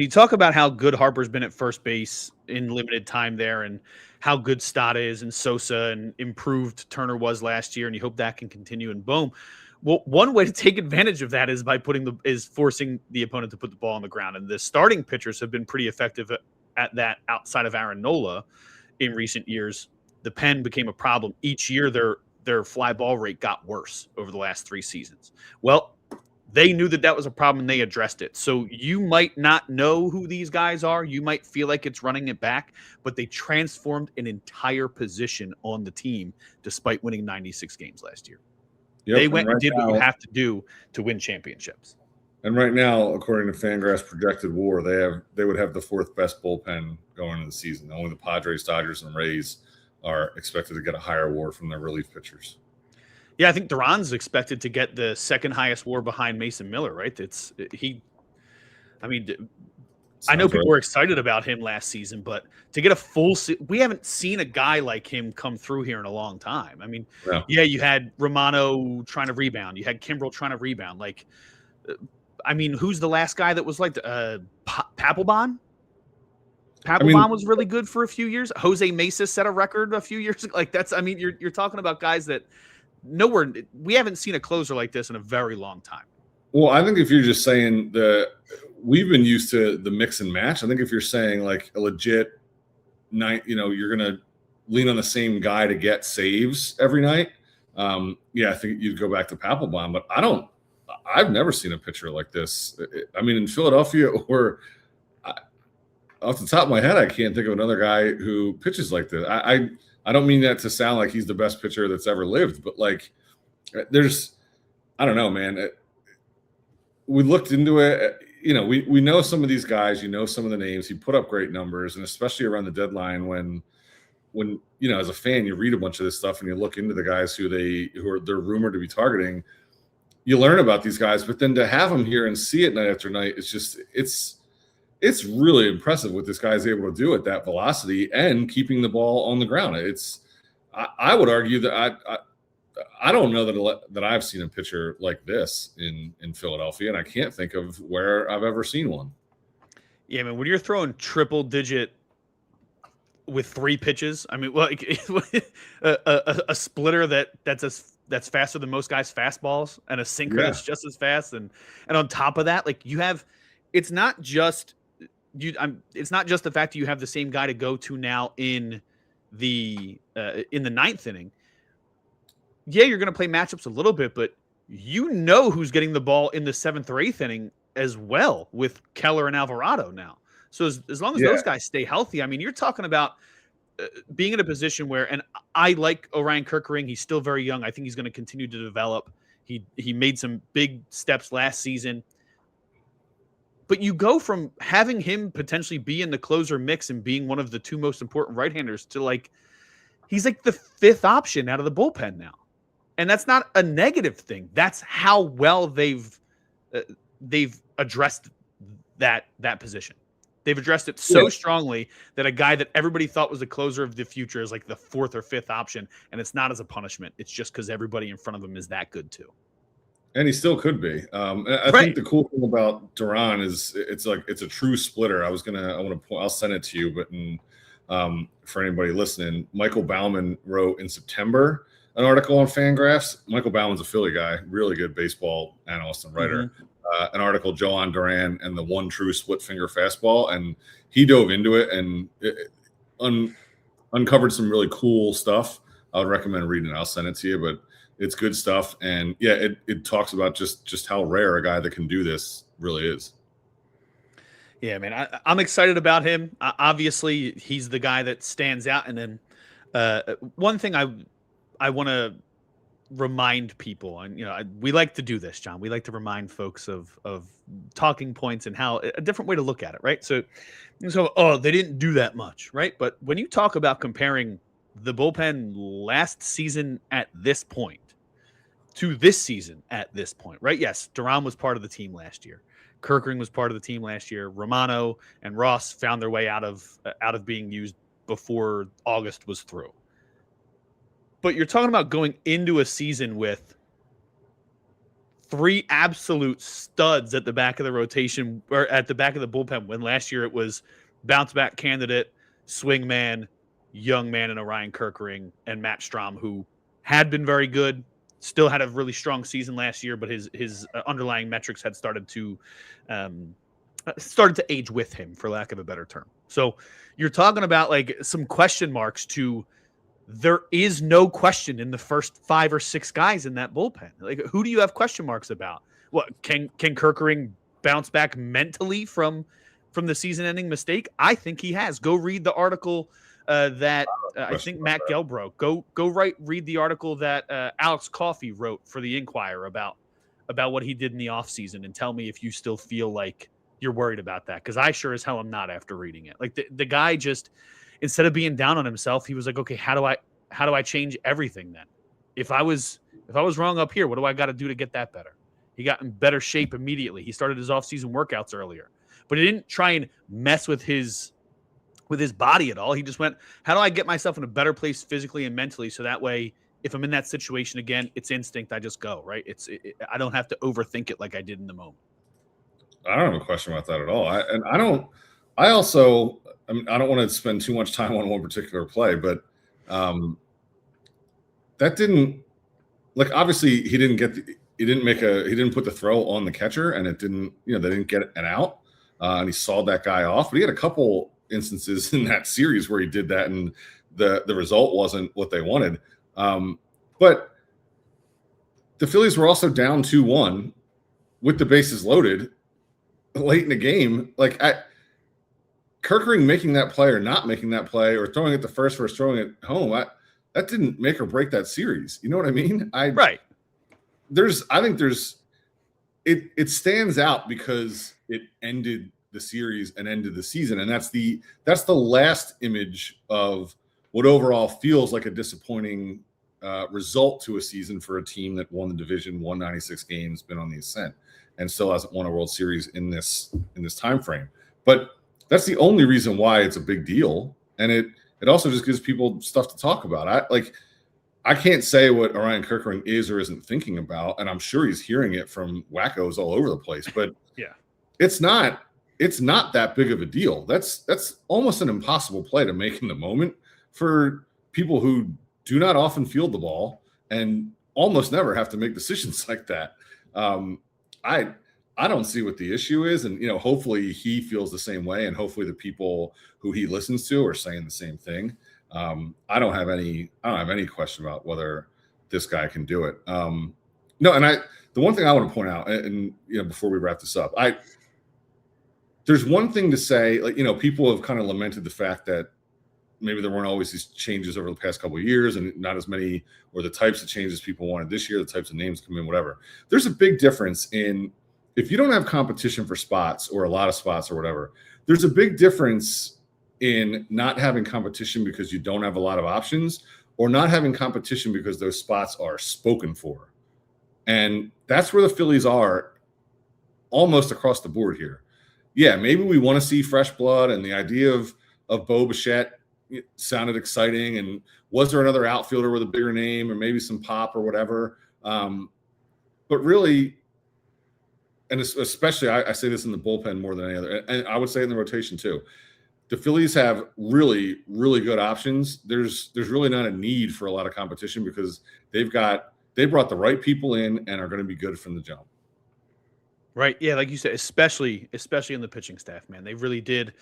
Speaker 1: talk about how good Harper's been at first base in limited time there, and how good Stott is, and Sosa, and improved Turner was last year, and you hope that can continue, and boom. Well, one way to take advantage of that is by forcing the opponent to put the ball on the ground. And the starting pitchers have been pretty effective at that outside of Aaron Nola. in recent years, the pen became a problem. Each year, their fly ball rate got worse over the last 3 seasons. Well, they knew that was a problem and they addressed it. So you might not know who these guys are. You might feel like it's running it back, but they transformed an entire position on the team despite winning 96 games last year.
Speaker 2: Yep,
Speaker 1: they went and did what you have to do to win championships.
Speaker 2: And right now, according to Fangraphs projected WAR, they would have the 4th best bullpen going into the season. Only the Padres, Dodgers, and Rays are expected to get a higher WAR from their relief pitchers.
Speaker 1: Yeah, I think Duran's expected to get the 2nd highest WAR behind Mason Miller, right? I know people were excited about him last season, but to get a full we haven't seen a guy like him come through here in a long time. I mean, yeah, you had Romano trying to rebound. You had Kimbrel trying to rebound. Like, I mean, who's the last guy that was like Papelbon? Papelbon was really good for a few years. Jose Mesa set a record a few years ago. Like, you're talking about guys that we haven't seen a closer like this in a very long time.
Speaker 2: Well, I think if you're just saying we've been used to the mix and match. I think if you're saying like a legit night, you're going to lean on the same guy to get saves every night. Yeah, I think you'd go back to Papelbon, but I've never seen a pitcher like this. I mean, in Philadelphia off the top of my head, I can't think of another guy who pitches like this. I don't mean that to sound like he's the best pitcher that's ever lived, but like I don't know, man. We looked into it. We know some of these guys, some of the names. He put up great numbers, and especially around the deadline when as a fan, you read a bunch of this stuff and you look into the guys who they're rumored to be targeting. You learn about these guys, but then to have them here and see it night after night, it's really impressive what this guy's able to do at that velocity and keeping the ball on the ground. I would argue that I don't know that I've seen a pitcher like this in Philadelphia, and I can't think of where I've ever seen one.
Speaker 1: Yeah, man, when you're throwing triple digit with 3 pitches, I mean, a splitter that's faster than most guys' fastballs, and a sinker that's just as fast, and on top of that, like it's not just the fact that you have the same guy to go to now in the 9th inning. Yeah, you're going to play matchups a little bit, but who's getting the ball in the 7th or 8th inning as well with Keller and Alvarado now. So as long as those guys stay healthy, I mean, you're talking about being in a position where, and I like Orion Kerkering. He's still very young. I think he's going to continue to develop. He made some big steps last season. But you go from having him potentially be in the closer mix and being one of the 2 most important right-handers to he's like the 5th option out of the bullpen now. And that's not a negative thing. That's how well they've addressed that position. They've addressed it so strongly that a guy that everybody thought was the closer of the future is like the 4th or 5th option, and it's not as a punishment. It's just because everybody in front of him is that good too.
Speaker 2: And he still could be. I think the cool thing about Duran is it's a true splitter. I'll send it to you, but for anybody listening, Michael Bauman wrote in September an article on Fangraphs. Michael Bauman's a Philly guy, really good baseball analyst and writer. An article, Jhoan Duran and the one true split finger fastball, and he dove into it and uncovered some really cool stuff. I would recommend reading it. I'll send it to you, but it's good stuff. And yeah, it talks about just how rare a guy that can do this really is.
Speaker 1: Yeah, man, I'm excited about him. Obviously, he's the guy that stands out. And then one thing I want to remind people, and we like to do this, John. We like to remind folks of talking points and how a different way to look at it, right? So they didn't do that much, right? But when you talk about comparing the bullpen last season at this point to this season at this point, right? Yes, Duran was part of the team last year. Kerkering was part of the team last year. Romano and Ross found their way out of being used before August was through. But you're talking about going into a season with 3 absolute studs at the back of the rotation, or at the back of the bullpen, when last year it was bounce back candidate, swing man, young man in Orion Kerkering, and Matt Strahm, who had been very good, still had a really strong season last year, but his underlying metrics had started to age with him, for lack of a better term. So you're talking about like some question marks to there is no question in the first 5 or 6 guys in that bullpen. Like, who do you have question marks about? What can Kerkering bounce back mentally from the season-ending mistake? I think he has. Go read the article that I think Matt Gelbro. Go read the article that Alex Coffey wrote for the Inquirer about what he did in the offseason, and tell me if you still feel like you're worried about that, because I sure as hell am not after reading it. Like the guy just, instead of being down on himself, he was like, okay, how do I change everything then? If I was wrong up here, what do I got to do to get that better? He got in better shape immediately. He started his off-season workouts earlier, but he didn't try and mess with his body at all. He just went, how do I get myself in a better place physically and mentally, so that way if I'm in that situation again, it's instinct. I just go, right? I don't have to overthink it like I did in the moment.
Speaker 2: I don't have a question about that at all. I don't want to spend too much time on one particular play, but that didn't, like, obviously he didn't put the throw on the catcher, and it didn't, they didn't get an out, and he sawed that guy off. But he had a couple instances in that series where he did that, and the result wasn't what they wanted. But the Phillies were also down 2-1 with the bases loaded late in the game. Like, Kerkering making that play or not making that play, or throwing it to first versus throwing it home, that didn't make or break that series. You know what I mean?
Speaker 1: Right.
Speaker 2: It stands out because it ended the series and ended the season, and that's the last image of what overall feels like a disappointing result to a season for a team that won the division, won 96 games, been on the ascent, and still hasn't won a World Series in this time frame. But that's the only reason why it's a big deal, and it also just gives people stuff to talk about. I can't say what Orion Kerkering is or isn't thinking about, and I'm sure he's hearing it from wackos all over the place. But
Speaker 1: yeah,
Speaker 2: it's not that big of a deal. That's almost an impossible play to make in the moment for people who do not often field the ball and almost never have to make decisions like that. I don't see what the issue is, and hopefully he feels the same way, and hopefully the people who he listens to are saying the same thing. I don't have any question about whether this guy can do it. No, and the one thing I want to point out, and before we wrap this up, there's one thing to say, like, people have kind of lamented the fact that maybe there weren't always these changes over the past couple of years, and not as many, or the types of changes people wanted this year, the types of names come in, whatever. There's a big difference in, if you don't have competition for spots or a lot of spots or whatever, there's a big difference in not having competition because you don't have a lot of options, or not having competition because those spots are spoken for. And that's where the Phillies are almost across the board here. Yeah, maybe we want to see fresh blood, and the idea of Bo Bichette sounded exciting, and was there another outfielder with a bigger name, or maybe some pop or whatever. But really, and especially I say this in the bullpen more than any other, and I would say in the rotation too, the Phillies have really, really good options. There's really not a need for a lot of competition, because they brought the right people in and are going to be good from the jump.
Speaker 1: Right. Yeah, like you said, especially in the pitching staff, man. They really did,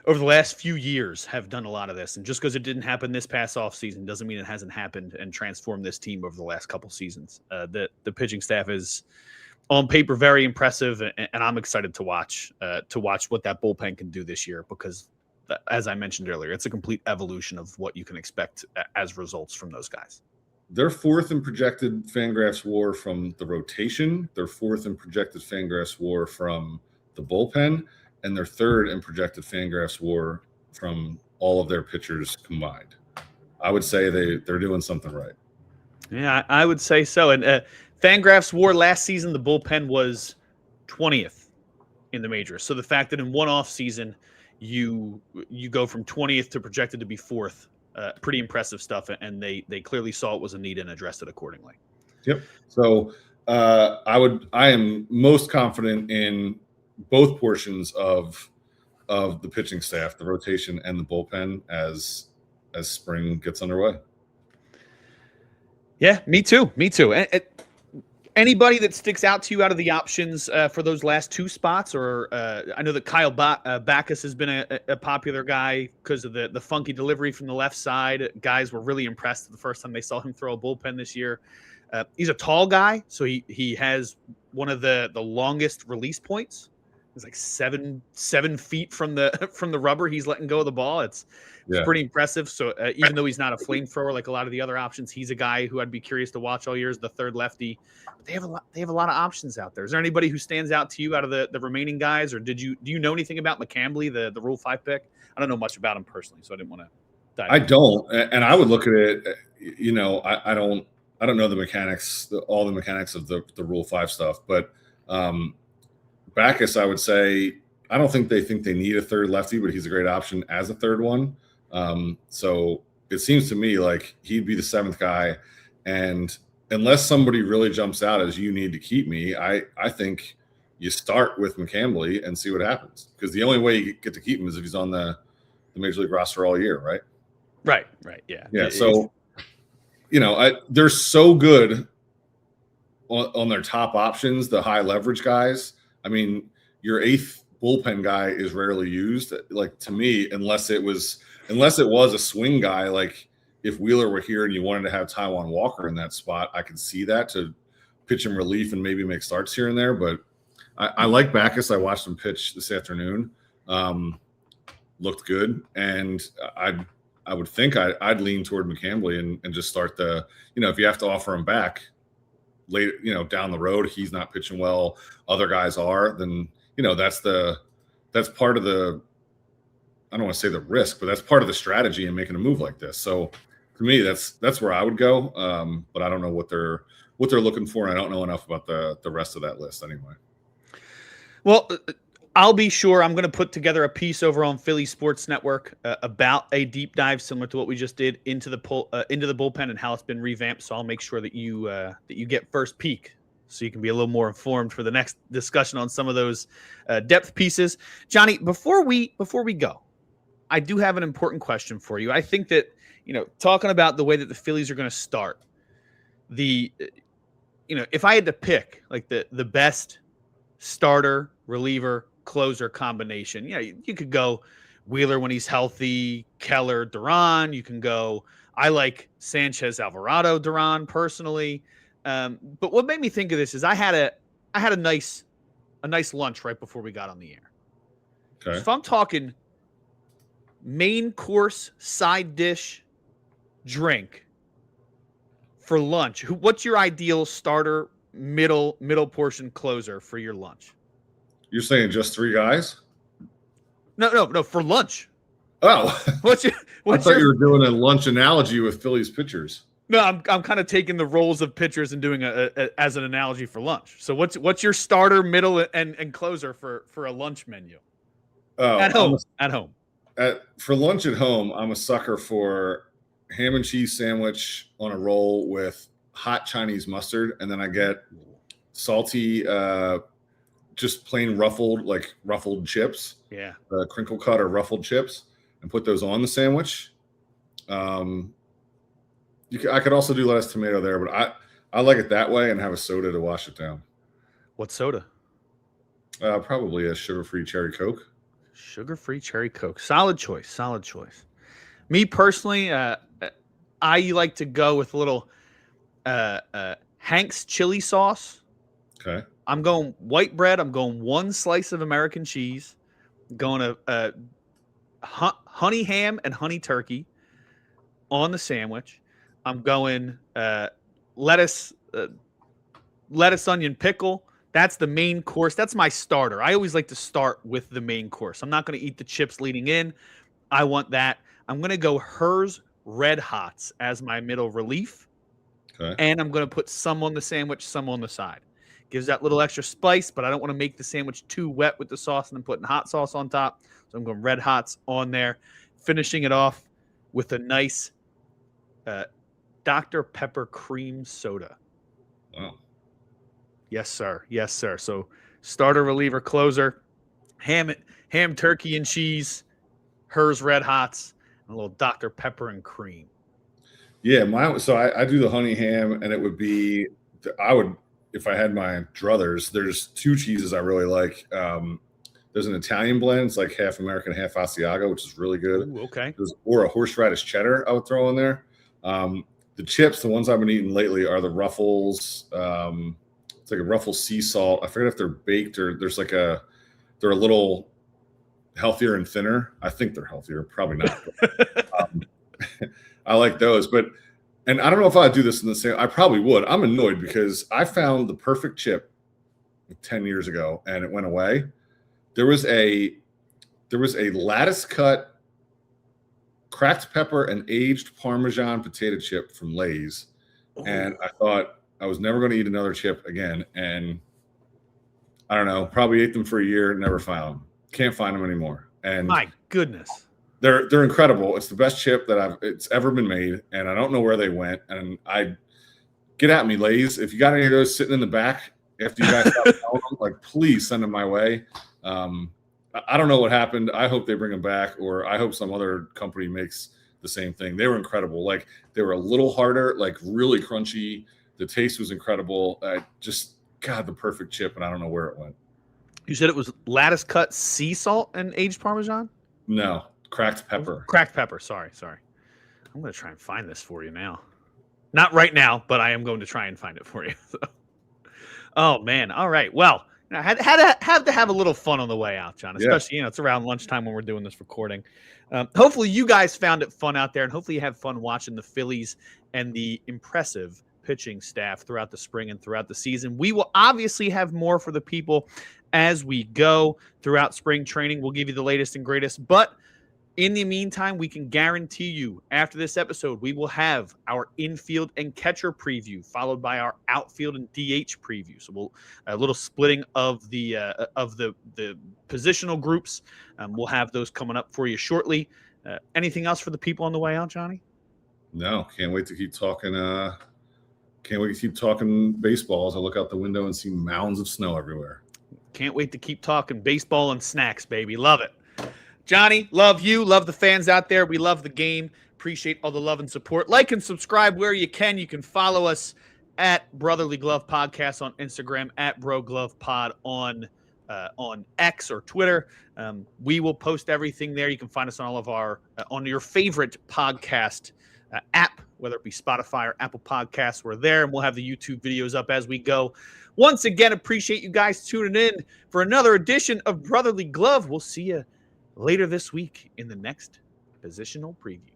Speaker 1: over the last few years, have done a lot of this. And just because it didn't happen this past offseason doesn't mean it hasn't happened and transformed this team over the last couple seasons. The pitching staff is, on paper, very impressive, and I'm excited to watch what that bullpen can do this year, because, as I mentioned earlier, it's a complete evolution of what you can expect as results from those guys.
Speaker 2: They're fourth in projected Fangraphs WAR from the rotation. They're fourth in projected Fangraphs WAR from the bullpen, and they're third in projected Fangraphs WAR from all of their pitchers combined. I would say they're doing something right.
Speaker 1: Yeah, I would say so. And Fangraphs WAR last season, the bullpen was 20th in the majors. So the fact that in one off season you go from 20th to projected to be fourth, pretty impressive stuff. And they clearly saw it was a need and addressed it accordingly.
Speaker 2: Yep. So I am most confident in both portions of the pitching staff, the rotation and the bullpen, as spring gets underway.
Speaker 1: Yeah, me too. And Anybody that sticks out to you out of the options for those last two spots? Or I know that Kyle Backus has been a popular guy because of the funky delivery from the left side. Guys were really impressed the first time they saw him throw a bullpen this year. He's a tall guy, so he has one of the longest release points. It's like seven feet from the rubber he's letting go of the ball. It's pretty impressive. So even though he's not a flamethrower like a lot of the other options, he's a guy who I'd be curious to watch all year as the third lefty. But they have a lot of options out there. Is there anybody who stands out to you out of the remaining guys, or do you know anything about McCambly, the Rule 5 pick? I don't know much about him personally, so I didn't want to dive
Speaker 2: I don't, and I would look at it. I don't know the mechanics, all the mechanics of the Rule 5 stuff, but Backus, I would say, I don't think they need a third lefty, but he's a great option as a third one. So it seems to me like he'd be the seventh guy. And unless somebody really jumps out as you need to keep me, I think you start with McCambly and see what happens. Because the only way you get to keep him is if he's on the Major League roster all year, right?
Speaker 1: Right. Yeah.
Speaker 2: Yeah. So, they're so good on their top options, the high leverage guys. I mean, your eighth bullpen guy is rarely used, like, to me, unless it was a swing guy. Like if Wheeler were here and you wanted to have Taijuan Walker in that spot, I could see that, to pitch him relief and maybe make starts here and there. But I like Backus. I watched him pitch this afternoon. Looked good, and I would think I'd lean toward McCambly and just start if you have to offer him back later, down the road, he's not pitching well, other guys are, then that's part of the, I don't want to say the risk, but that's part of the strategy in making a move like this. So to me, that's where I would go. But I don't know what they're looking for, and I don't know enough about the rest of that list anyway. Well,
Speaker 1: I'll be sure I'm going to put together a piece over on Philly Sports Network about a deep dive similar to what we just did into the bullpen and how it's been revamped. So I'll make sure that you get first peek, so you can be a little more informed for the next discussion on some of those depth pieces. Johnny, before we go, I do have an important question for you. I think that talking about the way that the Phillies are going to start, if I had to pick like the best starter, reliever, closer combination, you could go Wheeler when he's healthy, Keller, Duran. You can go, I like Sanchez, Alvarado, Duran personally. But what made me think of this is I had a nice lunch right before we got on the air.
Speaker 2: Okay.
Speaker 1: So if I'm talking main course, side dish, drink for lunch, what's your ideal starter, middle portion closer for your lunch?
Speaker 2: You're saying just three guys?
Speaker 1: No, for lunch.
Speaker 2: Oh,
Speaker 1: I thought
Speaker 2: you were doing a lunch analogy with Phillies pitchers.
Speaker 1: No, I'm kind of taking the roles of pitchers and doing as an analogy for lunch. So what's your starter, middle, and closer for a lunch menu?
Speaker 2: Oh,
Speaker 1: at home.
Speaker 2: For lunch at home, I'm a sucker for ham and cheese sandwich on a roll with hot Chinese mustard, and then I get salty, just plain ruffled chips.
Speaker 1: Yeah,
Speaker 2: crinkle cut or ruffled chips, and put those on the sandwich. I could also do lettuce, tomato there, but I like it that way and have a soda to wash it down.
Speaker 1: What soda?
Speaker 2: Probably a sugar-free cherry Coke.
Speaker 1: Sugar-free cherry Coke. Solid choice. Me personally, I like to go with a little Hank's chili sauce.
Speaker 2: Okay.
Speaker 1: I'm going white bread. I'm going one slice of American cheese. I'm going honey ham and honey turkey on the sandwich. I'm going lettuce, onion, pickle. That's the main course. That's my starter. I always like to start with the main course. I'm not going to eat the chips leading in. I want that. I'm going to go Hers Red Hots as my middle relief.
Speaker 2: Okay.
Speaker 1: And I'm going to put some on the sandwich, some on the side. Gives that little extra spice, but I don't want to make the sandwich too wet with the sauce and then putting hot sauce on top. So I'm going Red Hots on there, finishing it off with a nice Dr. Pepper cream soda.
Speaker 2: Wow.
Speaker 1: Yes, sir. So starter, reliever, closer, ham, turkey, and cheese, Hers Red Hots, and a little Dr. Pepper and cream.
Speaker 2: Yeah, mine. So I do the honey ham, and it would be if I had my druthers, there's two cheeses I really like. There's an Italian blend. It's like half American, half Asiago, which is really good.
Speaker 1: Ooh, okay.
Speaker 2: Or a horseradish cheddar I would throw in there. The chips, the ones I've been eating lately are the Ruffles. It's like a Ruffles sea salt. I forget if they're baked or they're a little healthier and thinner. I think they're healthier. Probably not. I like those. And I don't know if I'd do this in the same. I probably would. I'm annoyed because I found the perfect chip 10 years ago and it went away. There was a lattice cut cracked pepper and aged Parmesan potato chip from Lay's. Oh. And I thought I was never going to eat another chip again. And I don't know, probably ate them for a year, never found them. Can't find them anymore. And
Speaker 1: my goodness.
Speaker 2: They're incredible. It's the best chip that it's ever been made. And I don't know where they went. And get at me, Lay's. If you got any of those sitting in the back after you guys stopped selling them, like please send them my way. I don't know what happened. I hope they bring them back, or I hope some other company makes the same thing. They were incredible. Like they were a little harder, like really crunchy. The taste was incredible. God, the perfect chip, and I don't know where it went.
Speaker 1: You said it was lattice cut sea salt and aged Parmesan?
Speaker 2: No, cracked pepper.
Speaker 1: Cracked pepper. Sorry. I'm going to try and find this for you now. Not right now, but I am going to try and find it for you. So. Oh man. All right. Well, I had to have a little fun on the way out, John, especially, it's around lunchtime when we're doing this recording. Hopefully you guys found it fun out there, and hopefully you have fun watching the Phillies and the impressive pitching staff throughout the spring and throughout the season. We will obviously have more for the people as we go throughout spring training. We'll give you the latest and greatest, but in the meantime, we can guarantee you after this episode, we will have our infield and catcher preview, followed by our outfield and DH preview. So a little splitting of the positional groups. We'll have those coming up for you shortly. Anything else for the people on the way out, Johnny?
Speaker 2: No, can't wait to keep talking. Can't wait to keep talking baseball as I look out the window and see mounds of snow everywhere.
Speaker 1: Can't wait to keep talking baseball and snacks, baby. Love it. Johnny, love you. Love the fans out there. We love the game. Appreciate all the love and support. Like and subscribe where you can. You can follow us at Brotherly Glove Podcast on Instagram, at Bro Glove Pod on X or Twitter. We will post everything there. You can find us on all of our on your favorite podcast app, whether it be Spotify or Apple Podcasts. We're there, and we'll have the YouTube videos up as we go. Once again, appreciate you guys tuning in for another edition of Brotherly Glove. We'll see you later this week in the next positional preview.